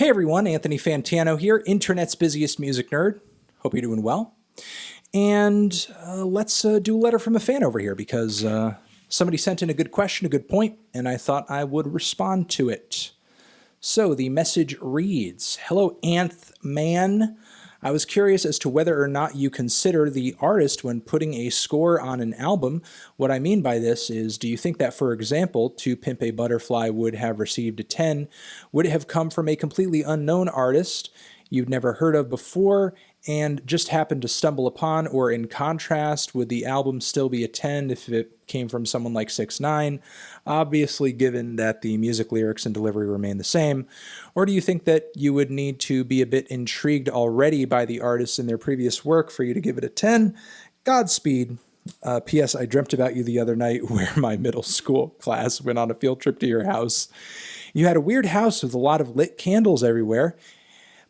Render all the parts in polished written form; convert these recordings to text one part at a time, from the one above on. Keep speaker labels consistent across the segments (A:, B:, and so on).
A: Hey everyone, Anthony Fantano here, internet's busiest music nerd. Hope you're doing well. And let's do a letter from a fan over here because somebody sent in a good question, a good point, and I thought I would respond to it. So the message reads, "Hello, Anth Man. I was curious as to whether or not you consider the artist when putting a score on an album. What I mean by this is, do you think that, for example, To Pimp a Butterfly would have received a 10? Would it have come from a completely unknown artist you've never heard of before and just happened to stumble upon? Or in contrast, would the album still be a 10 if it came from someone like 6ix9ine, obviously given that the music, lyrics, and delivery remain the same? Or do you think that you would need to be a bit intrigued already by the artists in their previous work for you to give it a 10? Godspeed. P.S. I dreamt about you the other night where my middle school class went on a field trip to your house. You had a weird house with a lot of lit candles everywhere,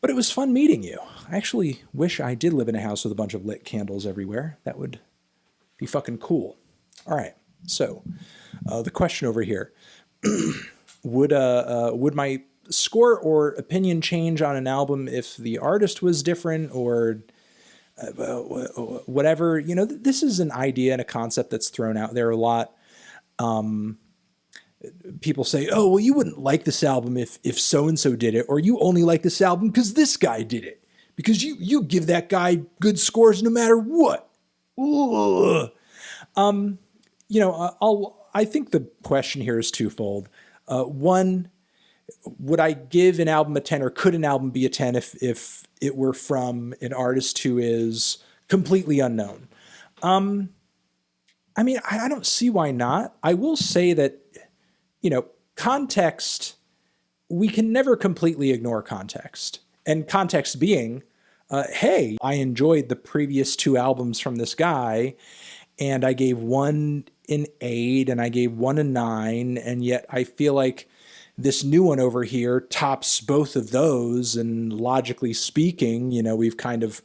A: but it was fun meeting you. I actually wish I did live in a house with a bunch of lit candles everywhere. That would be fucking cool." All right, so the question over here, would my score or opinion change on an album if the artist was different or whatever? You know, this is an idea and a concept that's thrown out there a lot. People say, oh, well, you wouldn't like this album if so-and-so did it, or you only like this album because this guy did it, because you give that guy good scores no matter what. I think the question here is twofold. One, would I give an album a 10, or could an album be a 10 if it were from an artist who is completely unknown? I don't see why not. I will say that, context, we can never completely ignore context. And context being, hey, I enjoyed the previous two albums from this guy, and I gave one an 8 and I gave one a 9, and yet I feel like this new one over here tops both of those, and logically speaking, we've kind of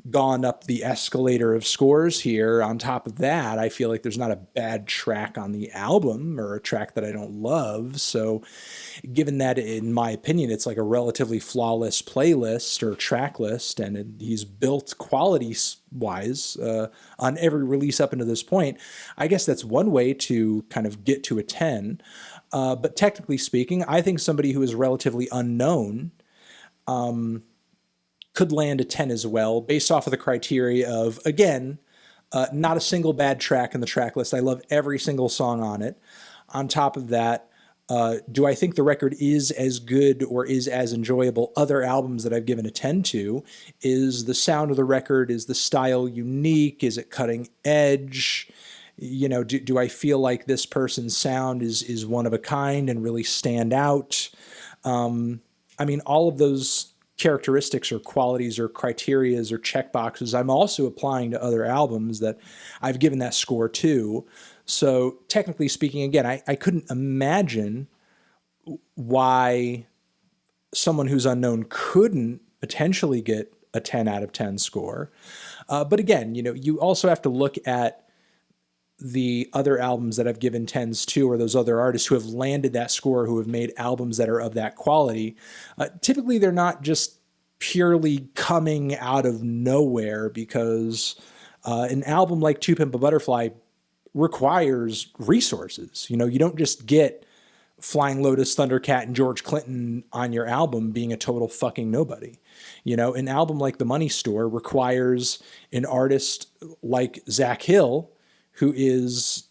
A: gone up the escalator of scores here. On top of that, I feel like there's not a bad track on the album or a track that I don't love. So given that, in my opinion, it's like a relatively flawless playlist or track list, and he's built quality-wise on every release up into this point, I guess that's one way to kind of get to a 10. But technically speaking, I think somebody who is relatively unknown could land a 10 as well, based off of the criteria of, again, not a single bad track in the track list. I love every single song on it. On top of that, do I think the record is as good or is as enjoyable other albums that I've given a 10 to? Is the sound of the record, is the style unique? Is it cutting edge? Do I feel like this person's sound is one of a kind and really stand out? All of those characteristics or qualities or criterias or checkboxes I'm also applying to other albums that I've given that score to. So technically speaking, again, I couldn't imagine why someone who's unknown couldn't potentially get a 10 out of 10 score. But again, you also have to look at the other albums that I've given 10s to, or those other artists who have landed that score, who have made albums that are of that quality. Typically, they're not just purely coming out of nowhere, because an album like To Pimp a Butterfly requires resources. You don't just get Flying Lotus, Thundercat, and George Clinton on your album being a total fucking nobody. An album like The Money Store requires an artist like Zach Hill, who is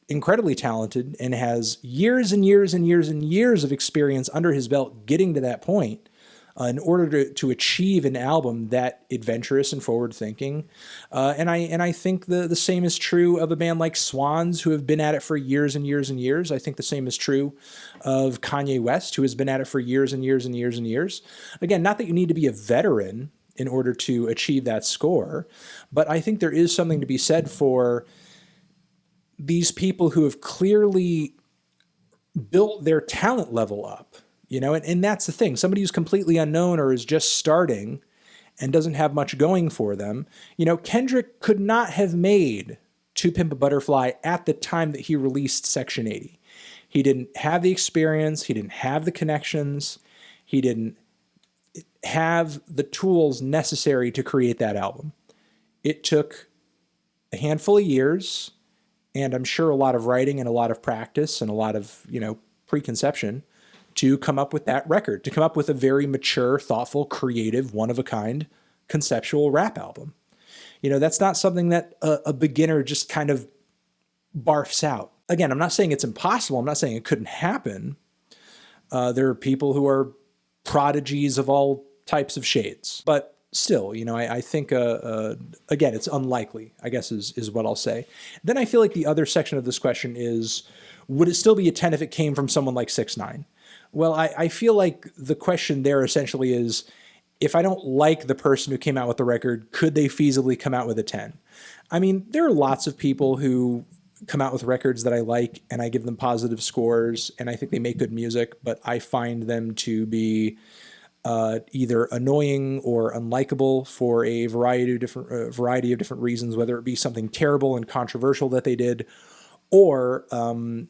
A: incredibly talented and has years and years and years and years of experience under his belt getting to that point in order to achieve an album that adventurous and forward-thinking. And I think the same is true of a band like Swans, who have been at it for years and years and years. I think the same is true of Kanye West, who has been at it for years and years and years and years. Again, not that you need to be a veteran in order to achieve that score, but I think there is something to be said for these people who have clearly built their talent level up, and that's the thing. Somebody who's completely unknown or is just starting and doesn't have much going for them. Kendrick could not have made To Pimp a Butterfly at the time that he released Section 80. He didn't have the experience. He didn't have the connections. he didn't have the tools necessary to create that album. It took a handful of years, and I'm sure a lot of writing and a lot of practice and a lot of, preconception to come up with that record, to come up with a very mature, thoughtful, creative, one-of-a-kind conceptual rap album. That's not something that a beginner just kind of barfs out. Again, I'm not saying it's impossible. I'm not saying it couldn't happen. There are people who are prodigies of all types of shades. But still, I think, again, it's unlikely, I guess is what I'll say. Then I feel like the other section of this question is, would it still be a 10 if it came from someone like 6ix9ine? Well, I feel like the question there essentially is, if I don't like the person who came out with the record, could they feasibly come out with a 10? I mean, there are lots of people who come out with records that I like and I give them positive scores and I think they make good music, but I find them to be either annoying or unlikable for a variety of different reasons, whether it be something terrible and controversial that they did, or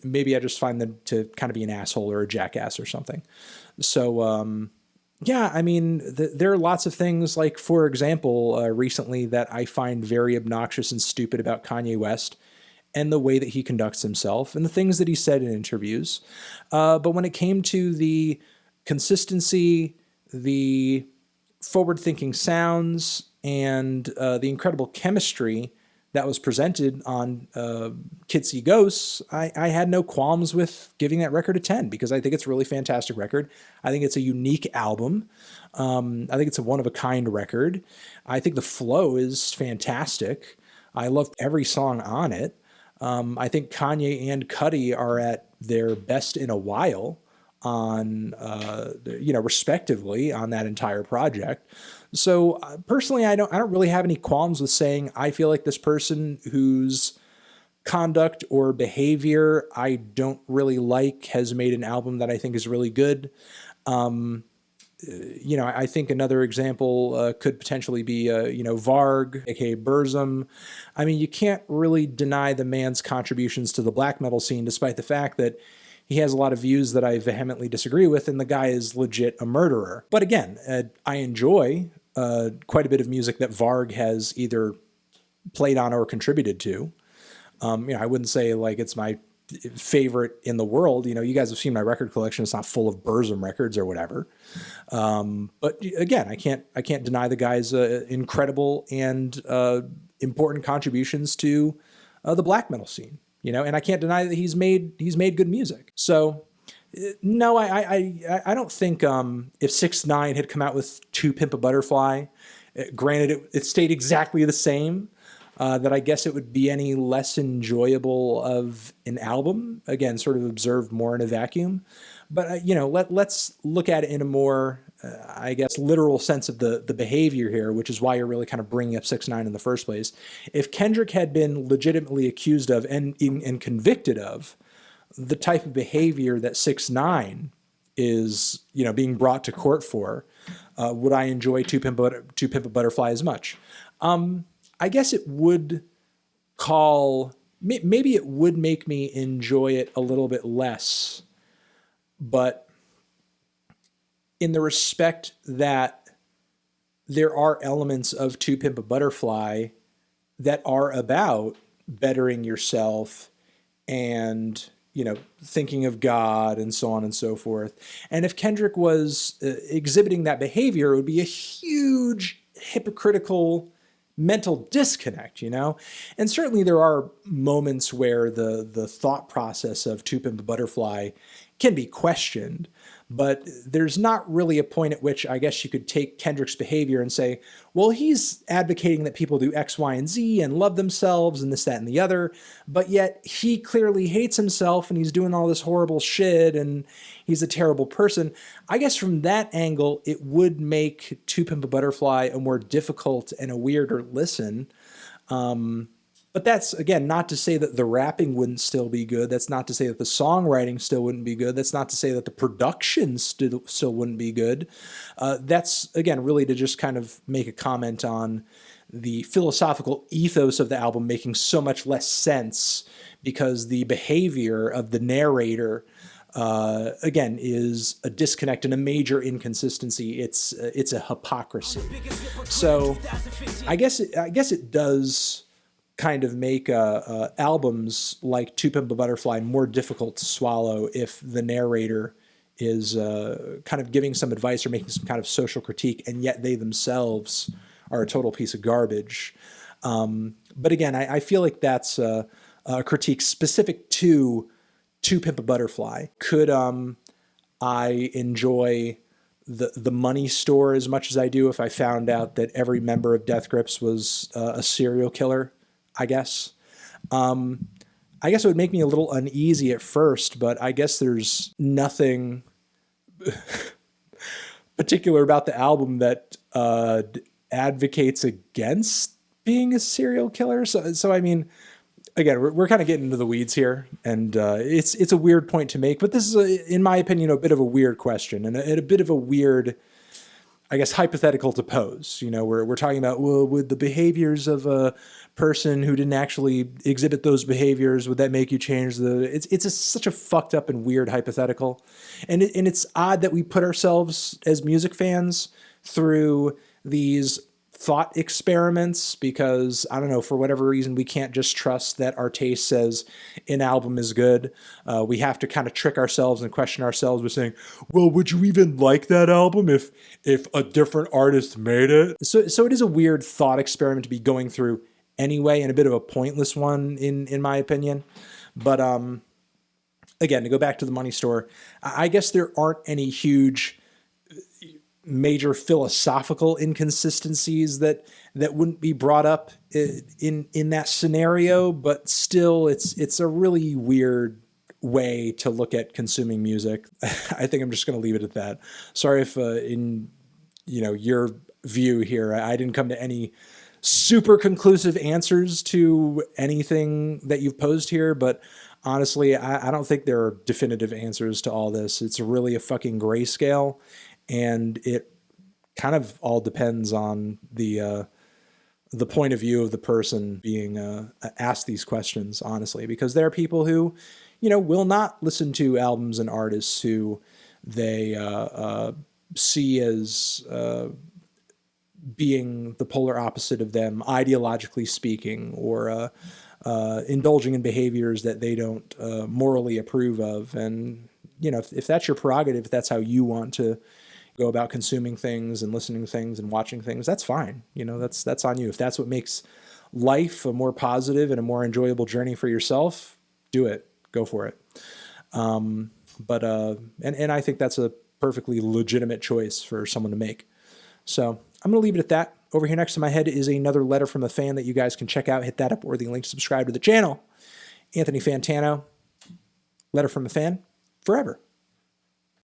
A: maybe I just find them to kind of be an asshole or a jackass or something. So, yeah, I mean, there are lots of things, like, for example, recently that I find very obnoxious and stupid about Kanye West and the way that he conducts himself and the things that he said in interviews. But when it came to the consistency, the forward-thinking sounds, and the incredible chemistry that was presented on Kids See Ghosts, I had no qualms with giving that record a 10 because I think it's a really fantastic record. I think it's a unique album. I think it's a one-of-a-kind record. I think the flow is fantastic. I love every song on it. I think Kanye and Cudi are at their best in a while on, respectively on that entire project. So personally, I don't really have any qualms with saying I feel like this person whose conduct or behavior I don't really like has made an album that I think is really good. I think another example could potentially be, Varg, aka Burzum. I mean, you can't really deny the man's contributions to the black metal scene, despite the fact that he has a lot of views that I vehemently disagree with, and the guy is legit a murderer. But again, I enjoy quite a bit of music that Varg has either played on or contributed to. I wouldn't say like it's my favorite in the world. You guys have seen my record collection. It's not full of Burzum records or whatever. But again, I can't deny the guy's incredible and important contributions to the black metal scene. And I can't deny that he's made good music. So no, I don't think if 6ix9ine had come out with To Pimp a Butterfly, granted it stayed exactly the same, that I guess it would be any less enjoyable of an album, again, sort of observed more in a vacuum. But, let's look at it in a more, literal sense of the behavior here, which is why you're really kind of bringing up 6ix9ine in the first place. If Kendrick had been legitimately accused of and convicted of the type of behavior that 6ix9ine is, being brought to court for, would I enjoy To Pimp a Butterfly as much? I guess it would maybe it would make me enjoy it a little bit less, but in the respect that there are elements of To Pimp a Butterfly that are about bettering yourself and, thinking of God and so on and so forth. And if Kendrick was exhibiting that behavior, it would be a huge hypocritical mental disconnect, And certainly there are moments where the thought process of To Pimp a Butterfly can be questioned, but there's not really a point at which I guess you could take Kendrick's behavior and say, well, he's advocating that people do X, Y, and Z and love themselves and this, that, and the other, but yet he clearly hates himself and he's doing all this horrible shit and he's a terrible person. I guess from that angle, it would make To Pimp a Butterfly a more difficult and a weirder listen. But that's, again, not to say that the rapping wouldn't still be good. That's not to say that the songwriting still wouldn't be good. That's not to say that the production still wouldn't be good. That's, again, really to just kind of make a comment on the philosophical ethos of the album making so much less sense because the behavior of the narrator again, is a disconnect and a major inconsistency. It's a hypocrisy. So I guess it does kind of make albums like To Pimp a Butterfly more difficult to swallow if the narrator is kind of giving some advice or making some kind of social critique, and yet they themselves are a total piece of garbage. But again, I feel like that's a critique specific to Pimp a Butterfly. Could I enjoy the Money Store as much as I do if I found out that every member of Death Grips was a serial killer? I guess. I guess it would make me a little uneasy at first, but I guess there's nothing particular about the album that advocates against being a serial killer. So I mean, again, we're kind of getting into the weeds here, and it's a weird point to make, but this is, in my opinion, a bit of a weird question and a bit of a weird, I guess, hypothetical to pose. You know, we're talking about, well, would the behaviors of a person who didn't actually exhibit those behaviors, would that make you change the? It's such a fucked up and weird hypothetical, and it's odd that we put ourselves as music fans through these thought experiments because, I don't know, for whatever reason, we can't just trust that our taste says an album is good. We have to kind of trick ourselves and question ourselves with saying, well, would you even like that album if a different artist made it? So it is a weird thought experiment to be going through anyway, and a bit of a pointless one in my opinion. But again, to go back to the Money Store, I guess there aren't any huge major philosophical inconsistencies that wouldn't be brought up in that scenario, but still it's a really weird way to look at consuming music. I think I'm just going to leave it at that. Sorry if in your view here I didn't come to any super conclusive answers to anything that you've posed here, but honestly, I don't think there are definitive answers to all this. It's really a fucking grayscale. And it kind of all depends on the point of view of the person being asked these questions, honestly, because there are people who, will not listen to albums and artists who they see as being the polar opposite of them, ideologically speaking, or indulging in behaviors that they don't morally approve of. And, if that's your prerogative, if that's how you want to go about consuming things and listening to things and watching things, that's fine. That's on you. If that's what makes life a more positive and a more enjoyable journey for yourself, do it. Go for it. But I think that's a perfectly legitimate choice for someone to make. So I'm going to leave it at that. Over here next to my head is another letter from a fan that you guys can check out. Hit that up or the link to subscribe to the channel. Anthony Fantano, letter from a fan, forever.